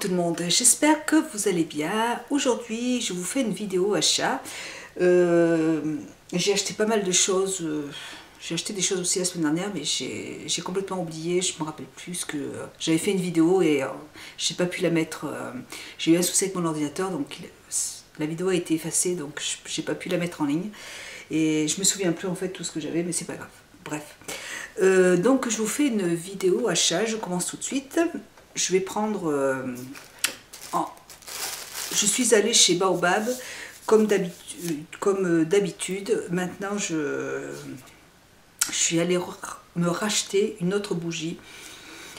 tout le monde, j'espère que vous allez bien. Aujourd'hui je vous fais une vidéo achat. J'ai acheté pas mal de choses, j'ai acheté des choses aussi la semaine dernière, mais j'ai complètement oublié, je me rappelle plus ce que j'avais fait une vidéo et j'ai pas pu la mettre. J'ai eu un souci avec mon ordinateur, donc la vidéo a été effacée, donc j'ai pas pu la mettre en ligne. Et je me souviens plus en fait tout ce que j'avais, mais c'est pas grave. Bref. Donc je vous fais une vidéo achat, je commence tout de suite. Je vais prendre... je suis allée chez Baobab comme d'habitude. Maintenant je suis allée me racheter une autre bougie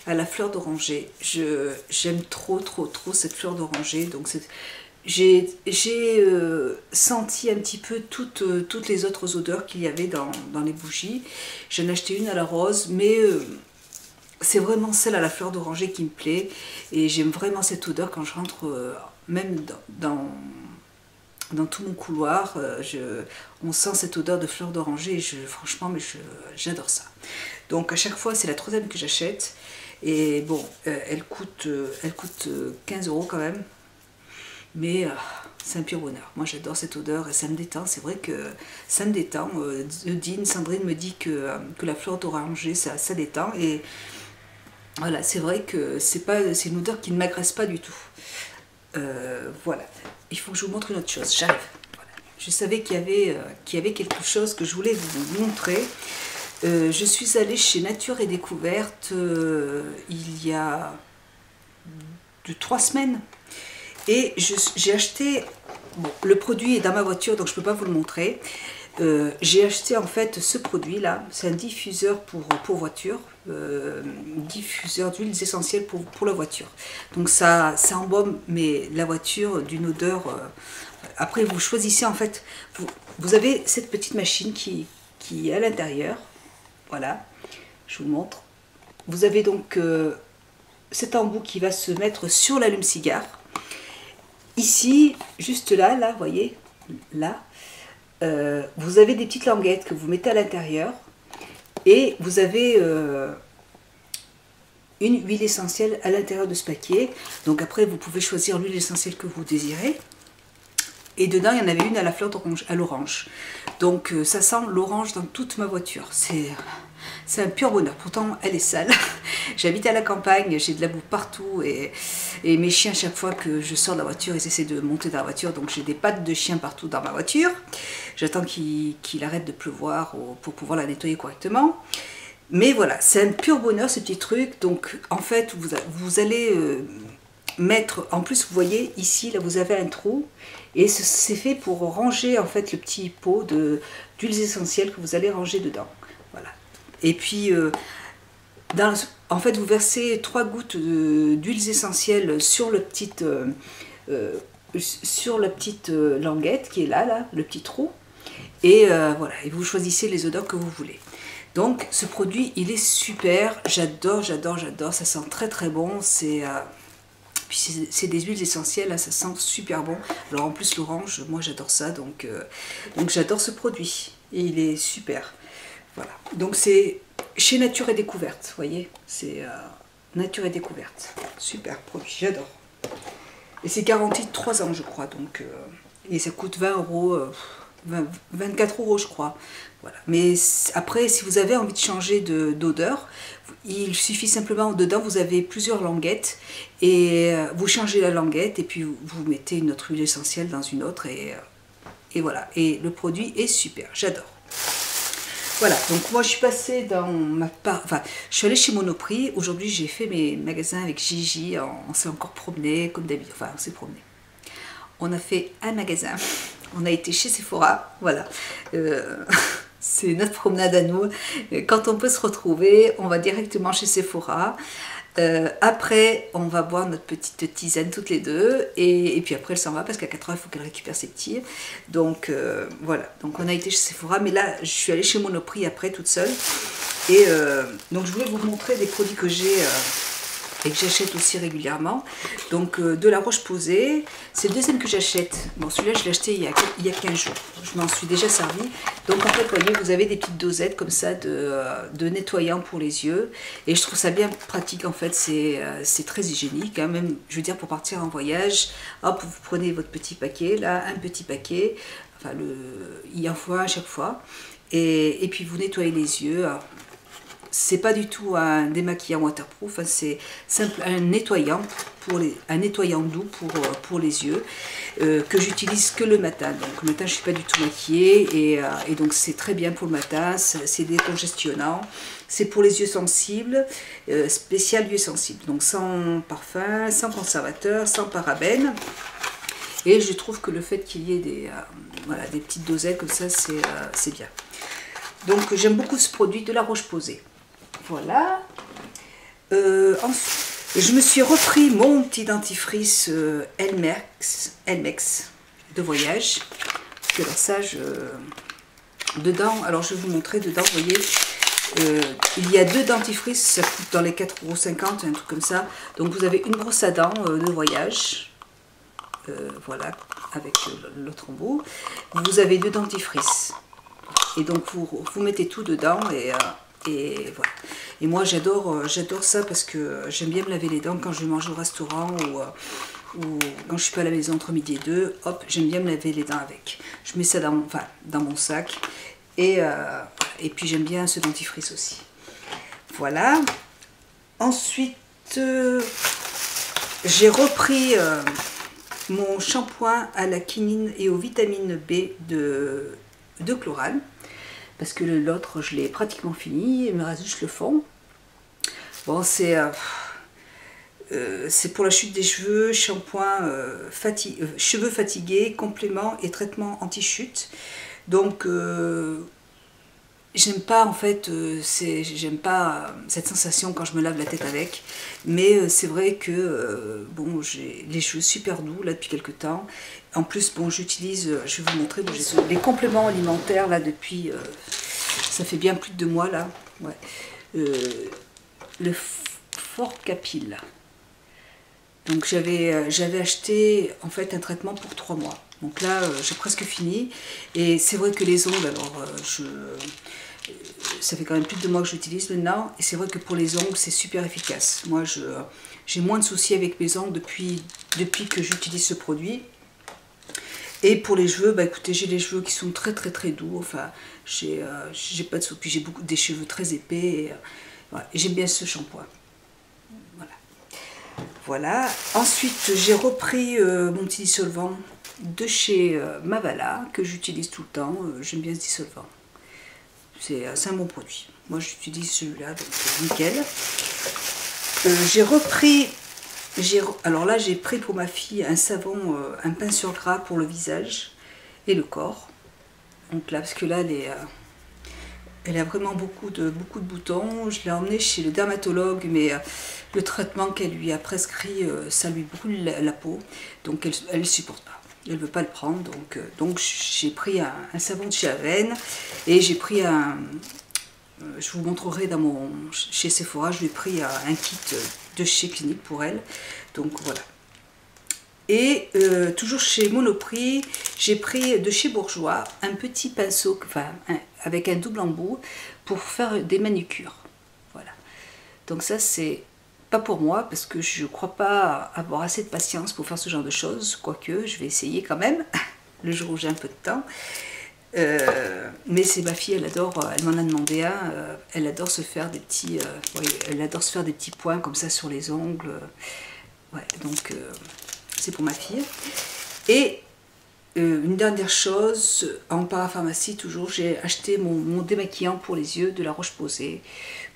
à la fleur d'oranger. J'aime trop cette fleur d'oranger. Donc j'ai senti un petit peu toutes les autres odeurs qu'il y avait dans les bougies. J'en ai acheté une à la rose, mais c'est vraiment celle à la fleur d'oranger qui me plaît. Et j'aime vraiment cette odeur quand je rentre, même dans tout mon couloir. On sent cette odeur de fleur d'oranger et franchement, j'adore ça. Donc à chaque fois, c'est la troisième que j'achète. Et bon, elle coûte 15 € quand même. Mais c'est un pur bonheur. Moi j'adore cette odeur et ça me détend. C'est vrai que ça me détend. Sandrine me dit que la fleur d'oranger ça détend. Et voilà, c'est vrai que c'est une odeur qui ne m'agresse pas du tout. Voilà. Il faut que je vous montre une autre chose. J'arrive. Voilà. Je savais qu'il y avait quelque chose que je voulais vous montrer. Je suis allée chez Nature et Découverte il y a 3 semaines. Et j'ai acheté, bon, le produit est dans ma voiture donc je ne peux pas vous le montrer. J'ai acheté en fait ce produit là, c'est un diffuseur pour voiture, diffuseur d'huiles essentielles pour la voiture. Donc ça embaume mais la voiture d'une odeur. Après vous choisissez en fait, vous avez cette petite machine qui est à l'intérieur. Voilà, je vous montre. Vous avez donc cet embout qui va se mettre sur l'allume-cigare. Ici, juste là, vous voyez, là, vous avez des petites languettes que vous mettez à l'intérieur et vous avez une huile essentielle à l'intérieur de ce paquet. Donc après, vous pouvez choisir l'huile essentielle que vous désirez. Et dedans, il y en avait une à la fleur d'orange, à l'orange. Donc ça sent l'orange dans toute ma voiture. C'est un pur bonheur. Pourtant, elle est sale. J'habite à la campagne, j'ai de la boue partout. Et mes chiens, chaque fois que je sors de la voiture, ils essaient de monter dans la voiture. Donc j'ai des pattes de chien partout dans ma voiture. J'attends qu'il arrête de pleuvoir pour pouvoir la nettoyer correctement. Mais voilà, c'est un pur bonheur ce petit truc. Donc en fait, vous allez mettre... En plus, vous voyez, ici, là, vous avez un trou. Et c'est fait pour ranger en fait le petit pot d'huiles essentielles que vous allez ranger dedans. Voilà. Et puis, en fait, vous versez 3 gouttes d'huiles essentielles sur la petite languette qui est là, le petit trou. Et voilà, et vous choisissez les odeurs que vous voulez. Donc, ce produit, il est super. J'adore. Ça sent très bon. C'est des huiles essentielles, là, ça sent super bon. Alors en plus l'orange, moi j'adore ça, donc j'adore ce produit. Et il est super. Voilà. Donc c'est chez Nature et Découverte, vous voyez. C'est Nature et Découverte. Super produit, j'adore. Et c'est garanti 3 ans je crois. Donc, et ça coûte 20 €, 24 € je crois. Voilà. Mais après, si vous avez envie de changer d'odeur, il suffit simplement, dedans vous avez plusieurs languettes et vous changez la languette et puis vous mettez une autre huile essentielle dans une autre et voilà. Et le produit est super, j'adore. Voilà, donc moi je suis passée dans ma part, enfin je suis allée chez Monoprix. Aujourd'hui j'ai fait mes magasins avec Gigi, on s'est encore promené comme d'habitude, enfin on s'est promené. On a fait un magasin, on a été chez Sephora, voilà. C'est notre promenade à nous. Quand on peut se retrouver, on va directement chez Sephora. Après, on va boire notre petite tisane toutes les deux. Et puis après, elle s'en va parce qu'à 4 h, il faut qu'elle récupère ses petits. Donc voilà. Donc on a été chez Sephora. Mais là, je suis allée chez Monoprix après, toute seule. Et donc je voulais vous montrer des produits que j'ai et que j'achète aussi régulièrement. Donc de la Roche-Posay, c'est le deuxième que j'achète. Bon, celui-là je l'ai acheté il y a 15 jours, je m'en suis déjà servi. Donc en fait, vous voyez, vous avez des petites dosettes comme ça de nettoyant pour les yeux, et je trouve ça bien pratique en fait, c'est très hygiénique, hein, même je veux dire pour partir en voyage, hop, vous prenez votre petit paquet, là, un petit paquet, enfin il y en faut un à chaque fois, et puis vous nettoyez les yeux. C'est pas du tout un démaquillant waterproof, hein, c'est simple, un nettoyant doux pour les yeux, que j'utilise que le matin. Donc le matin je suis pas du tout maquillée, et donc c'est très bien pour le matin, c'est décongestionnant, c'est pour les yeux sensibles, spécial yeux sensibles, donc sans parfum, sans conservateur, sans parabènes. Et je trouve que le fait qu'il y ait voilà, des petites dosettes comme ça, c'est bien. Donc j'aime beaucoup ce produit de la Roche-Posay. Voilà. Ensuite, je me suis repris mon petit dentifrice Elmex de voyage. Alors ça, dedans, alors je vais vous montrer dedans, vous voyez, il y a 2 dentifrices, ça coûte dans les 4,50 €, un truc comme ça. Donc vous avez une brosse à dents de voyage, voilà, avec l'autre bout. Vous avez 2 dentifrices. Et donc vous mettez tout dedans, et voilà. Et moi j'adore ça parce que j'aime bien me laver les dents quand je mange au restaurant, ou quand je suis pas à la maison entre midi et 2, hop, j'aime bien me laver les dents avec. Je mets ça dans mon sac, et puis j'aime bien ce dentifrice aussi. Voilà. Ensuite, j'ai repris mon shampoing à la quinine et aux vitamines B de Chloral, parce que l'autre je l'ai pratiquement fini, il me reste juste le fond. Bon, c'est pour la chute des cheveux, shampoing cheveux fatigués, complément et traitement anti-chute. Donc j'aime pas en fait, j'aime pas cette sensation quand je me lave la tête avec, mais c'est vrai que bon, j'ai les cheveux super doux là depuis quelques temps. En plus, bon, j'utilise, je vais vous montrer, bon, j'ai les compléments alimentaires là depuis, ça fait bien plus de 2 mois là, ouais. Le Fort Capil. Donc j'avais acheté en fait un traitement pour 3 mois. Donc là, j'ai presque fini. Et c'est vrai que les ongles, alors ça fait quand même plus de 2 mois que j'utilise maintenant. Et c'est vrai que pour les ongles, c'est super efficace. Moi, j'ai moins de soucis avec mes ongles depuis que j'utilise ce produit. Et pour les cheveux, bah écoutez, j'ai les cheveux qui sont très doux. Enfin, j'ai pas de soucis. J'ai des cheveux très épais. Et, voilà. Et j'aime bien ce shampoing. Voilà. Ensuite, j'ai repris mon petit dissolvant de chez Mavala, que j'utilise tout le temps. J'aime bien ce dissolvant. C'est un bon produit. Moi, j'utilise celui-là, donc nickel. Alors là, j'ai pris pour ma fille un savon, un pain sur gras pour le visage et le corps. Donc là, parce que là, elle a vraiment beaucoup de boutons. Je l'ai emmenée chez le dermatologue, mais le traitement qu'elle lui a prescrit, ça lui brûle la peau. Donc elle ne supporte pas. Elle ne veut pas le prendre. Donc j'ai pris un savon de chez Avène, et j'ai pris je vous montrerai chez Sephora, je lui ai pris un kit de chez Clinique pour elle. Donc voilà. Et toujours chez Monoprix, j'ai pris de chez Bourjois un petit pinceau, avec un double embout pour faire des manucures. Voilà. Donc ça, c'est pas pour moi parce que je crois pas avoir assez de patience pour faire ce genre de choses, quoique je vais essayer quand même le jour où j'ai un peu de temps. Mais c'est ma fille, elle adore, elle m'en a demandé un, elle adore se faire des petits, elle adore se faire des petits points comme ça sur les ongles. Ouais, donc c'est pour ma fille. Et une dernière chose, en parapharmacie toujours, j'ai acheté mon démaquillant pour les yeux de la Roche-Posay,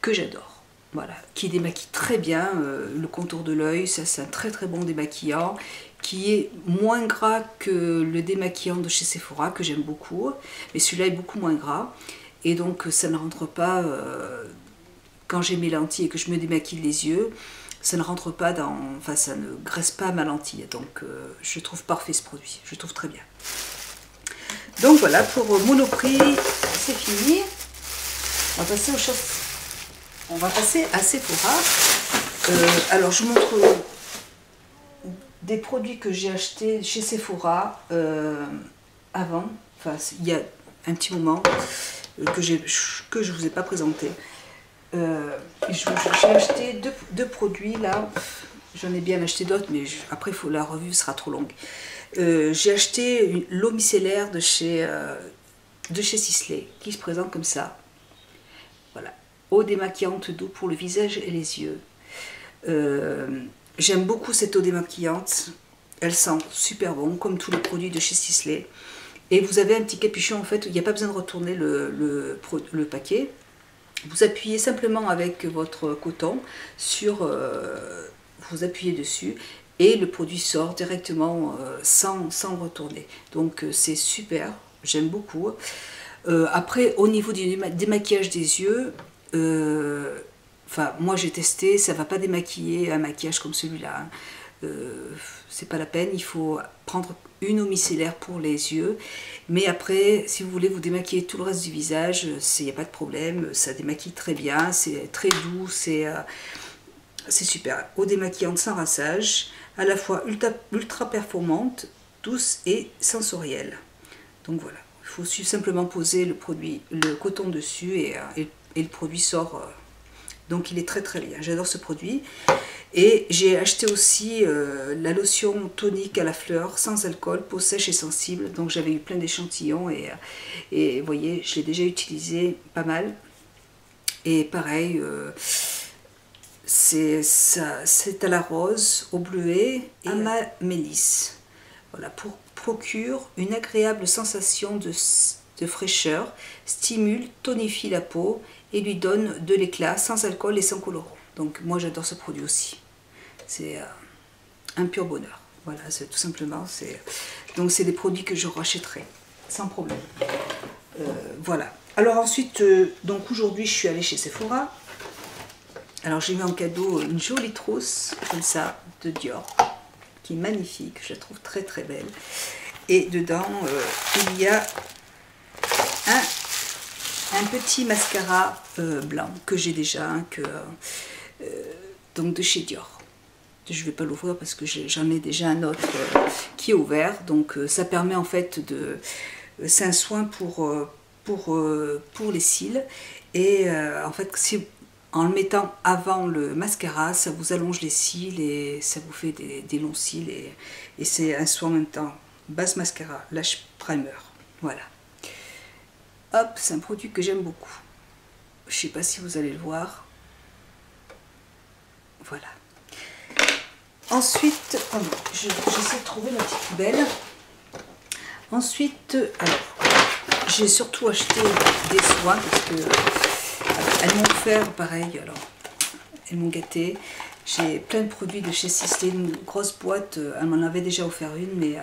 que j'adore. Voilà, qui démaquille très bien le contour de l'œil. Ça, c'est un très bon démaquillant, qui est moins gras que le démaquillant de chez Sephora, que j'aime beaucoup, mais celui-là est beaucoup moins gras, et donc ça ne rentre pas, quand j'ai mes lentilles et que je me démaquille les yeux, ça ne rentre pas ça ne graisse pas ma lentille, donc je trouve parfait ce produit, je trouve très bien. Donc voilà, pour Monoprix, c'est fini. On va passer aux choses. On va passer à Sephora. Alors je vous montre des produits que j'ai achetés chez Sephora avant, enfin il y a un petit moment que je ne vous ai pas présenté. J'ai acheté deux produits là, j'en ai bien acheté d'autres, mais après la revue sera trop longue. J'ai acheté l'eau micellaire de chez Sisley, qui se présente comme ça. Voilà, eau démaquillante d'eau pour le visage et les yeux. J'aime beaucoup cette eau démaquillante, elle sent super bon, comme tous les produits de chez Sisley. Et vous avez un petit capuchon, en fait, il n'y a pas besoin de retourner le paquet. Vous appuyez simplement avec votre coton sur, vous appuyez dessus et le produit sort directement sans retourner. Donc c'est super, j'aime beaucoup. Après, au niveau du démaquillage des yeux, enfin moi j'ai testé, ça ne va pas démaquiller un maquillage comme celui-là. C'est pas la peine, il faut prendre une eau micellaire pour les yeux, mais après si vous voulez vous démaquiller tout le reste du visage, il n'y a pas de problème, ça démaquille très bien, c'est très doux, c'est super. Eau démaquillante sans rinçage, à la fois ultra performante, douce et sensorielle. Donc voilà, il faut simplement poser le coton dessus et le produit sort. Donc il est très très bien, j'adore ce produit. Et j'ai acheté aussi la lotion tonique à la fleur, sans alcool, peau sèche et sensible. Donc j'avais eu plein d'échantillons et vous voyez, je l'ai déjà utilisé pas mal. Et pareil, c'est à la rose, au bleuet et à ma mélisse. Voilà, procure une agréable sensation de fraîcheur, stimule, tonifie la peau et lui donne de l'éclat sans alcool et sans colorant. Donc moi j'adore ce produit aussi. C'est un pur bonheur. Voilà, c'est tout simplement. Donc c'est des produits que je rachèterai sans problème. Voilà. Alors ensuite, donc aujourd'hui je suis allée chez Sephora. Alors j'ai eu en cadeau une jolie trousse comme ça de Dior, qui est magnifique. Je la trouve très très belle. Et dedans il y a un petit mascara blanc que j'ai déjà, donc de chez Dior. Je ne vais pas l'ouvrir parce que j'en ai déjà un autre qui est ouvert. Donc ça permet en fait de... C'est un soin pour les cils. Et en fait, en le mettant avant le mascara, ça vous allonge les cils et ça vous fait des longs cils. Et c'est un soin en même temps. Base mascara, lash primer. Voilà. Hop, c'est un produit que j'aime beaucoup. Je ne sais pas si vous allez le voir. Voilà. Ensuite, j'essaie de trouver ma petite poubelle. Ensuite, alors, j'ai surtout acheté des soins parce que elles m'ont offert pareil. Alors, elles m'ont gâté. J'ai plein de produits de chez Sisley, une grosse boîte. Elle m'en avait déjà offert une, mais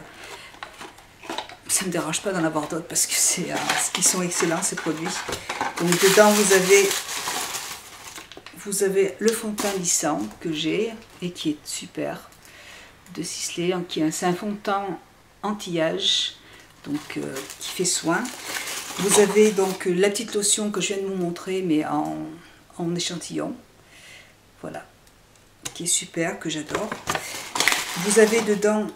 ça ne me dérange pas d'en avoir d'autres parce que ils sont excellents ces produits. Donc dedans vous avez le fond de teint lissant que j'ai et qui est super de Sisley, c'est un fond de teint anti-âge, donc qui fait soin. Vous avez donc la petite lotion que je viens de vous montrer, mais en échantillon, voilà, qui est super, que j'adore. Vous avez dedans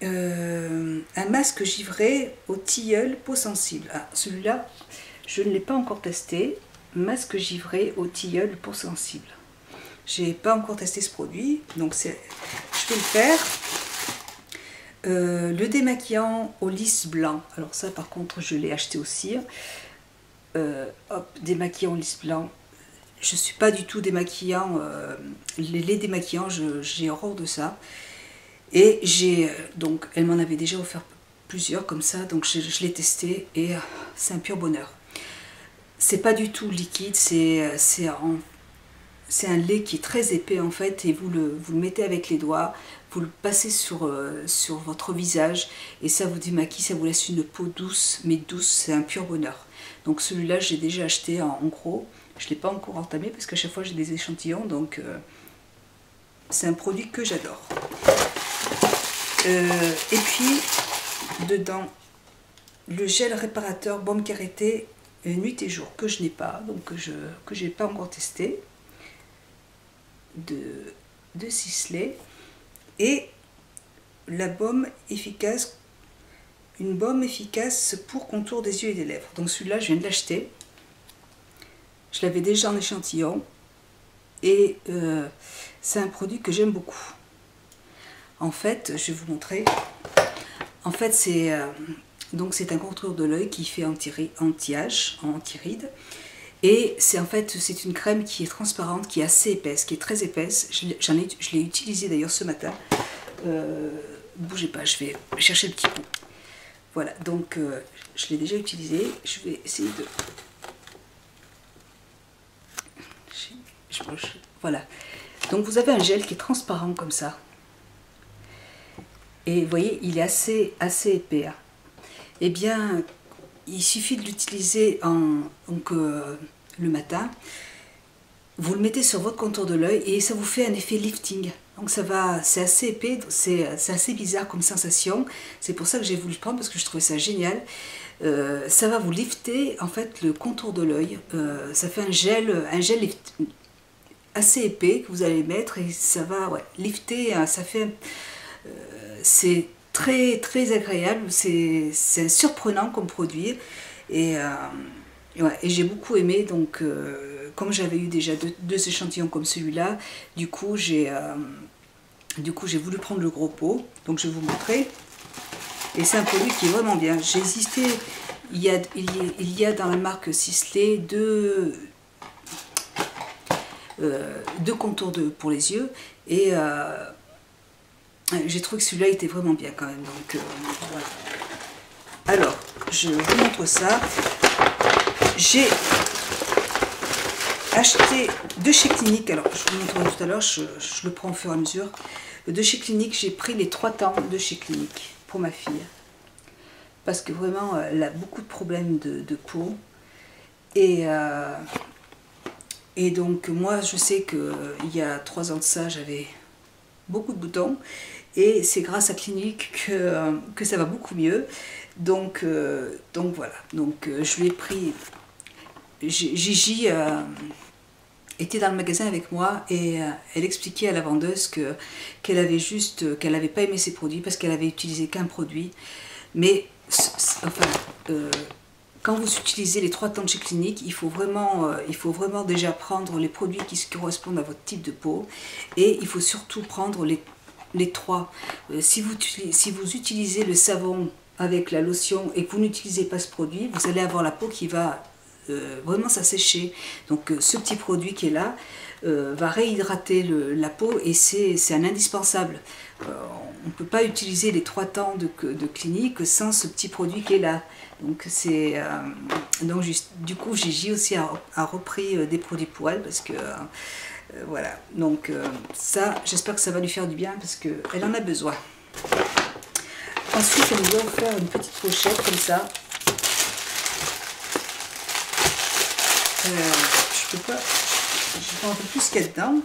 un masque givré au tilleul peau sensible. Ah, celui-là, je ne l'ai pas encore testé. Masque givré au tilleul peau sensible. J'ai pas encore testé ce produit, donc je vais le faire. Le démaquillant au lisse blanc. Alors ça, par contre, je l'ai acheté aussi. Hop, démaquillant au lisse blanc. Je suis pas du tout démaquillant. Les démaquillants, j'ai horreur de ça. Et donc, elle m'en avait déjà offert plusieurs comme ça, donc je l'ai testé et c'est un pur bonheur. C'est pas du tout liquide, c'est un lait qui est très épais en fait, et vous le mettez avec les doigts, vous le passez sur votre visage et ça vous démaquille, ça vous laisse une peau douce, mais douce, c'est un pur bonheur. Donc celui-là, j'ai déjà acheté en gros, je ne l'ai pas encore entamé parce qu'à chaque fois j'ai des échantillons, donc c'est un produit que j'adore. Et puis dedans, le gel réparateur baume karité nuit et jour que je n'ai pas, donc que je n'ai pas encore testé. de Sisley et la baume efficace, une baume efficace pour contour des yeux et des lèvres. Donc celui-là, je viens de l'acheter. Je l'avais déjà en échantillon et c'est un produit que j'aime beaucoup. En fait, je vais vous montrer. En fait, c'est un contour de l'œil qui fait anti-âge, anti-rides. Et c'est en fait, c'est une crème qui est transparente, qui est assez épaisse, qui est très épaisse. Je l'ai utilisée d'ailleurs ce matin. Bougez pas, je vais chercher le petit pot. Voilà, donc je l'ai déjà utilisée. Je vais essayer de... Voilà. Donc vous avez un gel qui est transparent comme ça. Et vous voyez, il est assez épais. Hein. Eh bien, il suffit de l'utiliser le matin. Vous le mettez sur votre contour de l'œil et ça vous fait un effet lifting. Donc ça va, c'est assez épais, c'est assez bizarre comme sensation. C'est pour ça que j'ai voulu le prendre parce que je trouvais ça génial. Ça va vous lifter en fait le contour de l'œil. Ça fait un gel assez épais que vous allez mettre et ça va lifter. Ça fait, c'est très agréable. C'est surprenant comme produit et j'ai beaucoup aimé. Donc comme j'avais eu déjà deux échantillons comme celui-là, du coup j'ai voulu prendre le gros pot, donc je vais vous montrer. Et c'est un produit qui est vraiment bien. J'ai hésité, il y a dans la marque Sisley deux contours pour les yeux, et j'ai trouvé que celui-là était vraiment bien quand même. Donc voilà. Alors, je vous montre ça. J'ai acheté de chez Clinique, alors je vous montrerai tout à l'heure, je le prends au fur et à mesure. De chez Clinique, j'ai pris les 3 temps de chez Clinique pour ma fille. Parce que vraiment, elle a beaucoup de problèmes de peau. Et donc, moi, je sais qu'il y a 3 ans de ça, j'avais beaucoup de boutons. Et c'est grâce à Clinique que ça va beaucoup mieux. Donc voilà. Donc, je lui ai pris... Gigi était dans le magasin avec moi et elle expliquait à la vendeuse qu'elle n'avait pas aimé ses produits parce qu'elle avait utilisé qu'un produit. Mais enfin, quand vous utilisez les 3 temps de chez Clinique, il faut vraiment déjà prendre les produits qui correspondent à votre type de peau et il faut surtout prendre les 3. Si vous utilisez le savon avec la lotion et que vous n'utilisez pas ce produit, vous allez avoir la peau qui va vraiment s'assécher. Donc ce petit produit qui est là va réhydrater la peau et c'est un indispensable. On ne peut pas utiliser les 3 temps de Clinique sans ce petit produit qui est là. Donc du coup Gigi aussi a repris des produits pour elle parce que voilà. Donc ça, j'espère que ça va lui faire du bien parce qu'elle en a besoin. Ensuite, elle nous a offert une petite pochette comme ça. Je peux pas, je ne me rappelle plus ce qu'il y a dedans.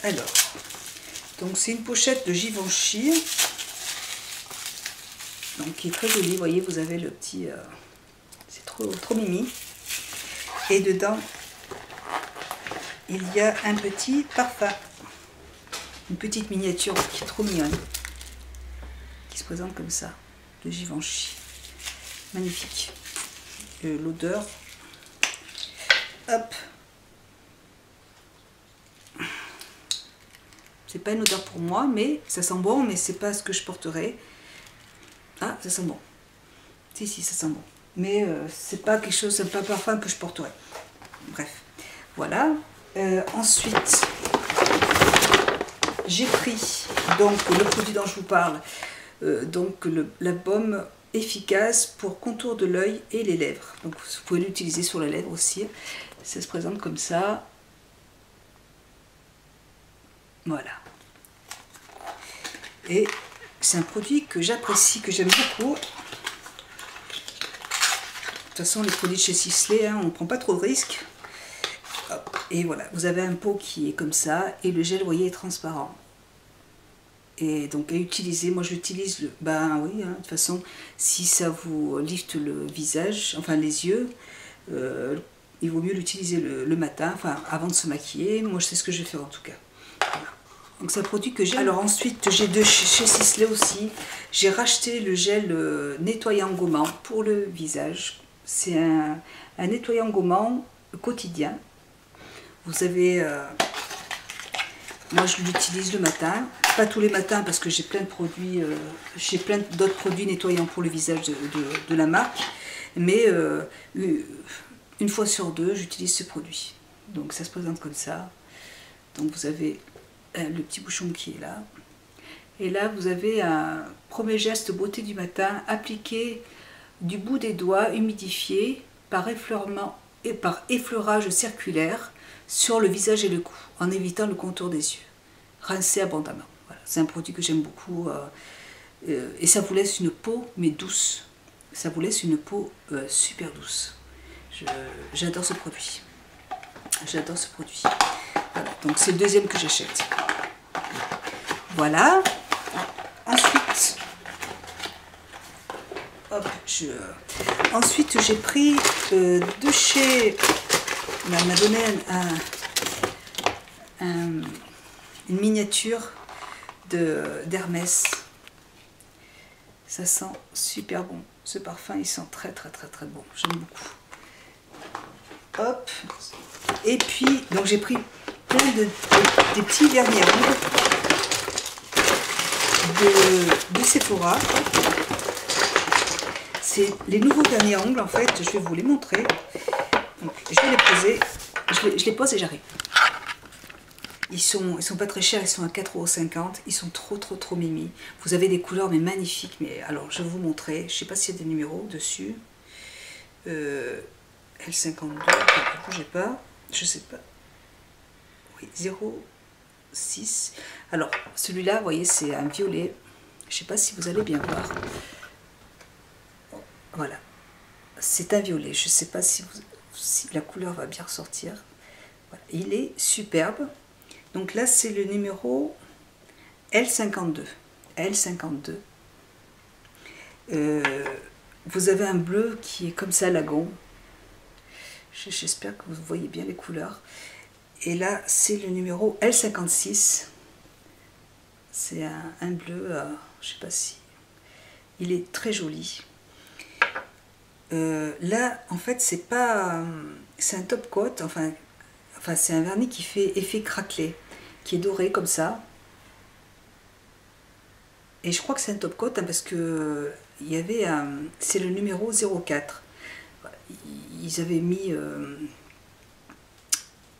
Alors, donc c'est une pochette de Givenchy, donc qui est très jolie. Vous voyez, vous avez le petit, c'est trop mimi. Et dedans, il y a un petit parfum, une petite miniature qui est trop mignonne, qui se présente comme ça, de Givenchy, magnifique. L'odeur, hop, c'est pas une odeur pour moi, mais ça sent bon, mais c'est pas ce que je porterai. Ah, ça sent bon, si ça sent bon, mais c'est pas quelque chose, c'est pas un parfum que je porterai. Bref, voilà. Ensuite, j'ai pris donc le produit dont je vous parle, donc la baume efficace pour contour de l'œil et les lèvres. Donc vous pouvez l'utiliser sur les lèvres aussi. Ça se présente comme ça. Voilà. Et c'est un produit que j'apprécie, que j'aime beaucoup. De toute façon, les produits de chez Sisley, hein, on ne prend pas trop de risques. Hop. Et voilà, vous avez un pot qui est comme ça et le gel, vous voyez, est transparent. Et donc à utiliser, moi j'utilise le... Ben oui, hein, de toute façon, si ça vous lifte le visage, enfin les yeux, il vaut mieux l'utiliser le matin, enfin avant de se maquiller. Moi je sais ce que je vais faire en tout cas. Voilà. Donc c'est un produit que j'ai. Alors ensuite j'ai de chez Sisley aussi, j'ai racheté le gel nettoyant gommant pour le visage. C'est un nettoyant gommant quotidien. Vous avez, moi je l'utilise le matin, pas tous les matins parce que j'ai plein de produits, j'ai plein d'autres produits nettoyants pour le visage de la marque, mais une fois sur deux j'utilise ce produit. Donc ça se présente comme ça. Donc vous avez le petit bouchon qui est là. Et là vous avez un premier geste beauté du matin, appliqué du bout des doigts, humidifié par effleurement et par effleurage circulaire sur le visage et le cou, en évitant le contour des yeux. Rincez abondamment. Voilà. C'est un produit que j'aime beaucoup et ça vous laisse une peau mais douce. Ça vous laisse une peau super douce. J'adore ce produit. J'adore ce produit. Voilà. Donc c'est le deuxième que j'achète. Voilà. Ensuite, hop, ensuite j'ai pris de chez... Elle m'a donné une miniature d'Hermès. Ça sent super bon. Ce parfum, il sent très bon. J'aime beaucoup. Hop. Et puis, donc j'ai pris plein des petits vernis à ongles de Sephora. C'est les nouveaux vernis à ongles, en fait. Je vais vous les montrer. Donc, je vais les poser. Je les pose et j'arrive. Ils sont pas très chers, ils sont à 4,50 €. Ils sont trop mimi. Vous avez des couleurs mais magnifiques. Mais alors, je vais vous montrer. Je sais pas s'il y a des numéros dessus. L52, ne bougez pas. Je sais pas. Oui, 06. Alors, celui-là, vous voyez, c'est un violet. Je sais pas si vous allez bien voir. Voilà. C'est un violet. Je sais pas si la couleur va bien ressortir. Voilà. Il est superbe. Donc là, c'est le numéro L52. L52. Vous avez un bleu qui est comme ça, lagon. J'espère que vous voyez bien les couleurs. Et là, c'est le numéro L56. C'est un bleu, je sais pas si... Il est très joli. Là, en fait, c'est pas... c'est un top coat, enfin c'est un vernis qui fait effet craquelé, qui est doré comme ça. Et je crois que c'est un top coat hein, parce que il y avait c'est le numéro 04. Ils avaient mis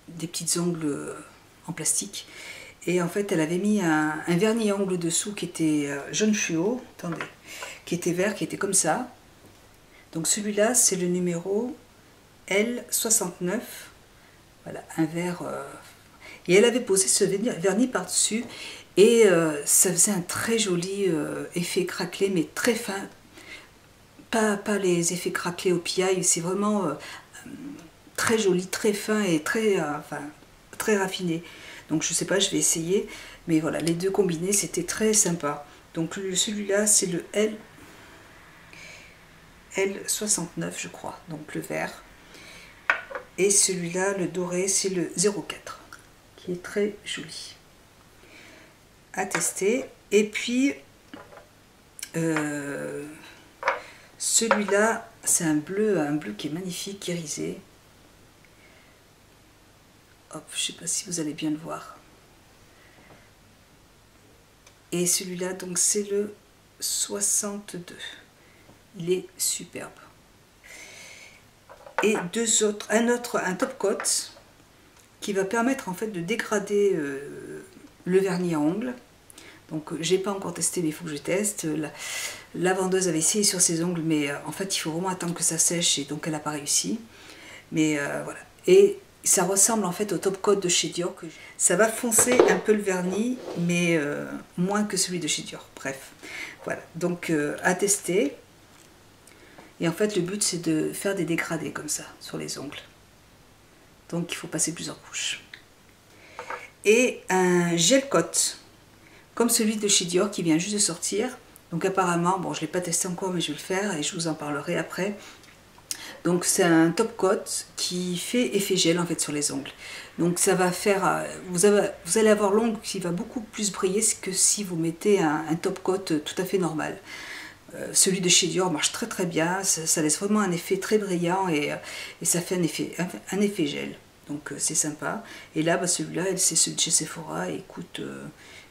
des petites ongles en plastique. Et en fait, elle avait mis un vernis à ongles dessous qui était jaune fluo, attendez, qui était vert, qui était comme ça. Donc celui-là, c'est le numéro L69. Voilà, un vert. Et elle avait posé ce vernis par-dessus. Et ça faisait un très joli effet craquelé, mais très fin. Pas les effets craquelés au piaille, c'est vraiment très joli, très fin et très raffiné. Donc je sais pas, je vais essayer. Mais voilà, les deux combinés, c'était très sympa. Donc celui-là, c'est le L69, je crois. Donc le vert. Et celui-là, le doré, c'est le 04, qui est très joli. À tester. Et puis, celui-là, c'est un bleu qui est magnifique, irisé. Hop, je sais pas si vous allez bien le voir. Et celui-là, donc, c'est le 62. Il est superbe. Et un top coat qui va permettre en fait de dégrader le vernis à ongles. Donc j'ai pas encore testé mais il faut que je teste. La vendeuse avait essayé sur ses ongles mais en fait il faut vraiment attendre que ça sèche et donc elle n'a pas réussi. Mais voilà. Et ça ressemble en fait au top coat de chez Dior. Ça va foncer un peu le vernis mais moins que celui de chez Dior. Bref, voilà. Donc à tester. Et en fait, le but, c'est de faire des dégradés comme ça, sur les ongles. Donc, il faut passer plusieurs couches. Et un gel coat, comme celui de chez Dior, qui vient juste de sortir. Donc, apparemment, bon, je ne l'ai pas testé encore, mais je vais le faire, et je vous en parlerai après. Donc c'est un top coat qui fait effet gel en fait sur les ongles. Donc ça va faire, vous allez avoir l'ongle qui va beaucoup plus briller que si vous mettez un top coat tout à fait normal. Celui de chez Dior marche très très bien, ça laisse vraiment un effet très brillant et ça fait un effet gel. Donc c'est sympa. Et là, bah, celui-là, c'est celui de chez Sephora, il coûte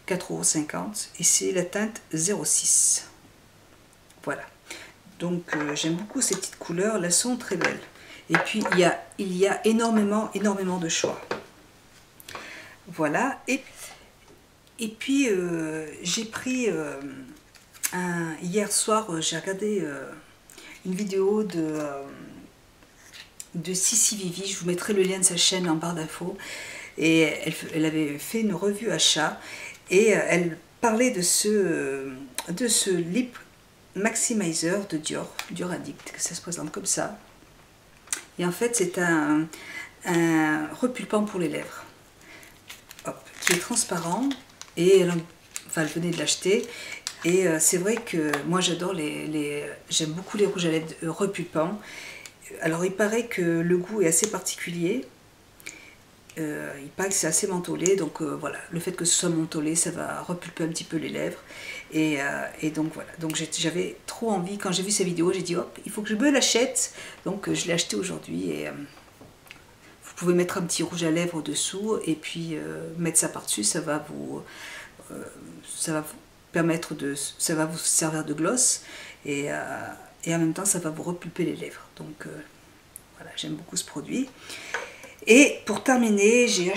4,50 € et c'est la teinte 06. Voilà. Donc j'aime beaucoup ces petites couleurs, elles sont très belles. Et puis il y a énormément de choix. Voilà. Et puis j'ai pris hier soir, j'ai regardé une vidéo de Sissi Vivi. Je vous mettrai le lien de sa chaîne en barre d'infos. Et elle avait fait une revue achat et elle parlait de ce lip maximizer de Dior Addict, que ça se présente comme ça. Et en fait c'est un repulpant pour les lèvres, hop, qui est transparent et elle venait de l'acheter. Et c'est vrai que moi j'adore j'aime beaucoup les rouges à lèvres repulpants. Alors il paraît que le goût est assez particulier. Il paraît que c'est assez mentholé, donc voilà, le fait que ce soit mentholé, ça va repulper un petit peu les lèvres. Et donc voilà, donc j'avais trop envie, quand j'ai vu ces vidéos, j'ai dit hop, il faut que je me l'achète. Donc je l'ai acheté aujourd'hui et vous pouvez mettre un petit rouge à lèvres au-dessous et puis mettre ça par-dessus, ça va vous permettre ça va vous servir de gloss et en même temps ça va vous repulper les lèvres. Donc voilà, j'aime beaucoup ce produit. Et pour terminer, j'ai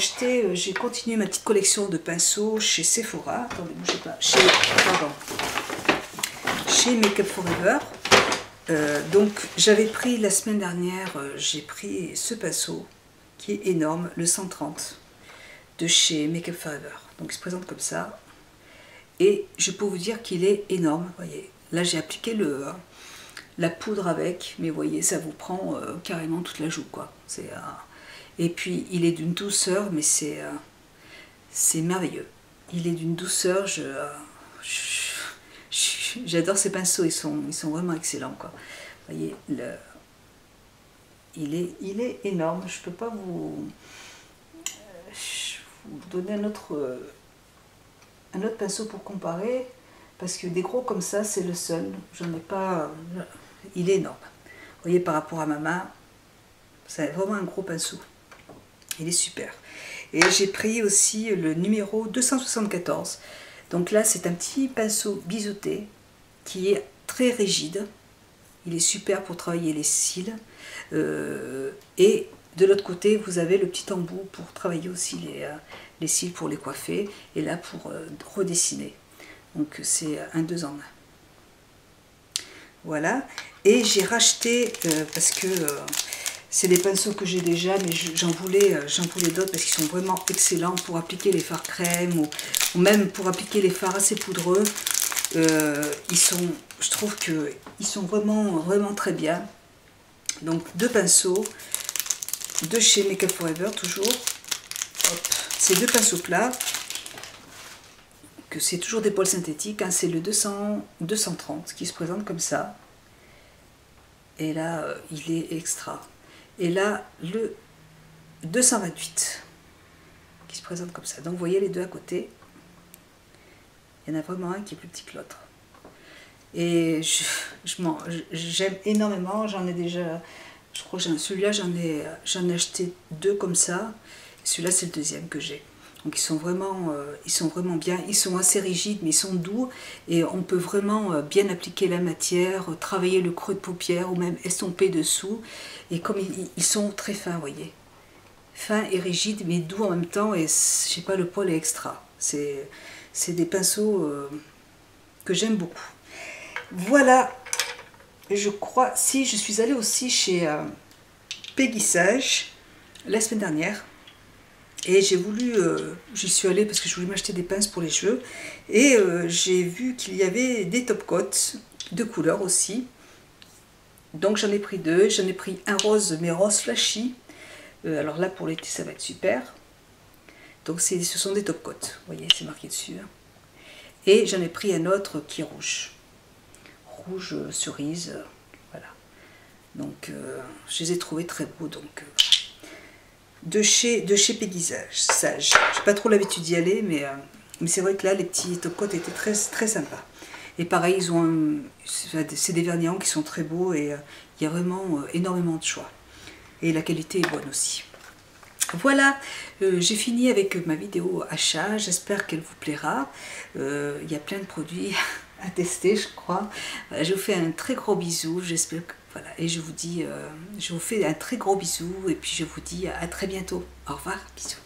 continué ma petite collection de pinceaux chez Sephora. Attendez, bougez pas. Chez Make Up For Ever. Donc j'avais pris la semaine dernière, j'ai pris ce pinceau qui est énorme, le 130 de chez Make Up For Ever. Donc il se présente comme ça. Et je peux vous dire qu'il est énorme. Voyez, là j'ai appliqué la poudre avec, mais vous voyez, ça vous prend carrément toute la joue, quoi. Et puis il est d'une douceur, mais c'est merveilleux. Il est d'une douceur, j'adore ces pinceaux, ils sont vraiment excellents, quoi. Vous voyez, il est énorme. Je peux pas vous donner un autre pinceau pour comparer, parce que des gros comme ça, c'est le seul. J'en ai pas. Il est énorme. Vous voyez, par rapport à ma main, c'est vraiment un gros pinceau. Il est super. Et j'ai pris aussi le numéro 274. Donc là, c'est un petit pinceau biseauté qui est très rigide. Il est super pour travailler les cils. Et de l'autre côté, vous avez le petit embout pour travailler aussi les cils, pour les coiffer. Et là, pour redessiner. Donc c'est un 2 en 1. Voilà. Et j'ai racheté, parce que... c'est des pinceaux que j'ai déjà, mais j'en voulais d'autres parce qu'ils sont vraiment excellents pour appliquer les fards crème ou même pour appliquer les fards assez poudreux. Je trouve qu'ils sont vraiment très bien. Donc 2 pinceaux de chez Make Up For Ever toujours. Ces 2 pinceaux plats, que c'est toujours des poils synthétiques, hein, c'est le 230 qui se présente comme ça. Et là, il est extra. Et là, le 228 qui se présente comme ça. Donc vous voyez les deux à côté. Il y en a vraiment un qui est plus petit que l'autre. Et j'aime énormément. J'en ai déjà, je crois que celui-là, j'en ai acheté 2 comme ça. Celui-là, c'est le deuxième que j'ai. Donc ils sont vraiment bien. Ils sont assez rigides, mais ils sont doux. Et on peut vraiment bien appliquer la matière, travailler le creux de paupière ou même estomper dessous. Et comme ils sont très fins, vous voyez. Fins et rigides, mais doux en même temps. Et je sais pas, le poil est extra. C'est des pinceaux que j'aime beaucoup. Voilà. Je crois, si je suis allée aussi chez Peggy Sage la semaine dernière. Et j'ai voulu, j'y suis allée parce que je voulais m'acheter des pinces pour les cheveux. Et j'ai vu qu'il y avait des top coats de couleur aussi. Donc j'en ai pris 2. J'en ai pris un rose, mais rose flashy. Alors là, pour l'été, ça va être super. Donc ce sont des top coats. Vous voyez, c'est marqué dessus. Et j'en ai pris un autre qui est rouge. Rouge cerise. Voilà. Donc je les ai trouvés très beaux. Donc de chez Pédisage Sage. J'ai pas trop l'habitude d'y aller, mais c'est vrai que là les petits top-coats étaient très sympas. Et pareil, ils ont c'est des vernis qui sont très beaux et il y a vraiment énormément de choix. Et la qualité est bonne aussi. Voilà, j'ai fini avec ma vidéo achat, j'espère qu'elle vous plaira. Il y a plein de produits à tester, je crois. Voilà, je vous fais un très gros bisou, j'espère que voilà, et je vous dis, je vous fais un très gros bisou et puis je vous dis à très bientôt. Au revoir, bisous.